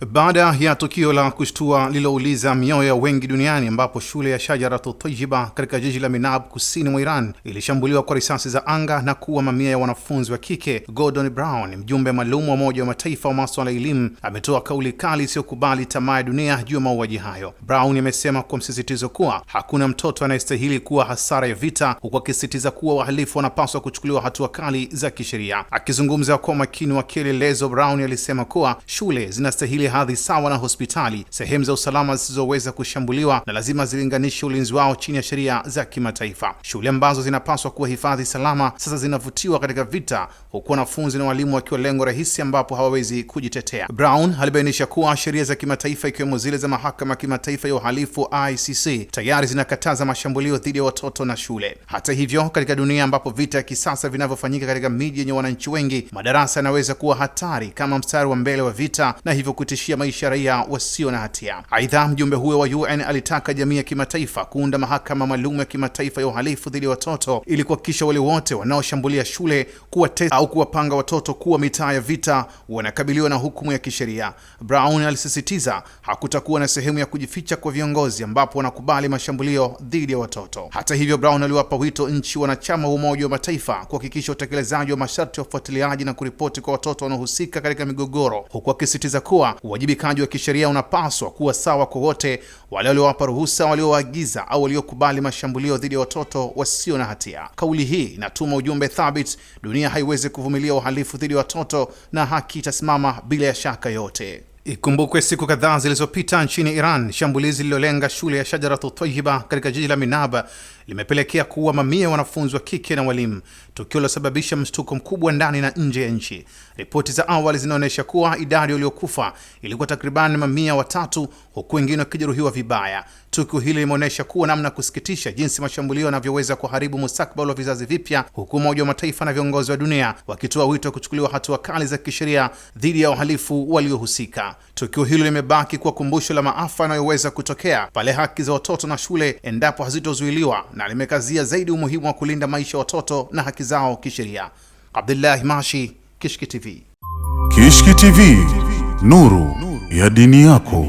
Baada ya tukio la kushtua lilouliza mioyo ya wengi duniani ambapo shule ya Shajaratu Tayyiba katika jiji la Minab kusini mwa Iran ilishambuliwa kwa risasi za anga na kuua mamia ya wanafunzi wa kike, Gordon Brown, mjumbe maalum wa Umoja wa Mataifa wa masuala ya elimu, ametoa kauli kali isiyokubali tamaa ya dunia juu ya mauaji hayo. Brown amesema kwa msisitizo kuwa hakuna mtoto anayestahili kuwa hasara ya vita, huku akisisitiza kuwa wahalifu wanapaswa kuchukuliwa hatua kali za kisheria. Akizungumza kwa makini wa kielelezo, Brown alisema kuwa shule zinastahili hadhi sawa na hospitali, sehemu za usalama zisizoweza kushambuliwa na lazima zilinganishe ulinzi wao chini ya sheria za kimataifa. Shule ambazo zinapaswa kuwa hifadhi salama sasa zinavutiwa katika vita, huku wanafunzi na walimu wakiwa lengo rahisi ambapo hawawezi kujitetea. Brown alibainisha kuwa sheria za kimataifa ikiwemo zile za mahakama ya kimataifa ya uhalifu ICC tayari zinakataza mashambulio dhidi ya watoto na shule. Hata hivyo, katika dunia ambapo vita ya kisasa vinavyofanyika katika miji yenye wananchi wengi, madarasa yanaweza kuwa hatari kama mstari wa mbele wa vita na hivyo kutishia maisha raia wasio na hatia. Aidha, mjumbe huyo wa UN alitaka jamii ya kimataifa kuunda mahakama maalum ya kimataifa ya uhalifu dhidi ya watoto ili kuhakikisha wale wote wanaoshambulia shule, kuwatesa au kuwapanga watoto kuwa mitaa ya vita wanakabiliwa na hukumu ya kisheria. Brown alisisitiza hakutakuwa na sehemu ya kujificha kwa viongozi ambapo wanakubali mashambulio dhidi ya watoto. Hata hivyo, Brown aliwapa wito nchi wanachama wa Umoja wa Mataifa kuhakikisha utekelezaji wa masharti ya ufuatiliaji na kuripoti kwa watoto wanaohusika katika migogoro, huku akisisitiza kuwa uwajibikaji wa kisheria unapaswa kuwa sawa kwa wote, wale waliowapa ruhusa, waliowaagiza au waliokubali mashambulio dhidi ya watoto wasio na hatia. Kauli hii inatuma ujumbe thabiti: dunia haiwezi kuvumilia uhalifu dhidi ya watoto na haki itasimama bila ya shaka yote. Ikumbukwe siku kadhaa zilizopita nchini Iran, shambulizi lililolenga shule ya Shajaratu Tayyiba katika jiji la Minab limepelekea kuua mamia ya wanafunzi wa kike na walimu, tukio lilosababisha mshtuko mkubwa ndani na nje ya nchi. Ripoti za awali zinaonyesha kuwa idadi waliokufa ilikuwa takriban mamia watatu, huku wengine wakijeruhiwa vibaya. Tukio hili limeonyesha kuwa namna kusikitisha jinsi mashambulio yanavyoweza kuharibu mustakabali wa vizazi vipya, huku Umoja wa Mataifa na viongozi wa dunia wakitoa wito wa kuchukuliwa hatua kali za kisheria dhidi ya wahalifu waliohusika. Tukio hilo limebaki kuwa kumbusho la maafa yanayoweza kutokea pale haki za watoto na shule endapo hazitozuiliwa, na limekazia zaidi umuhimu wa kulinda maisha ya watoto na haki zao kisheria. Abdullah Mashi, Kishki TV. Kishki TV, nuru ya dini yako.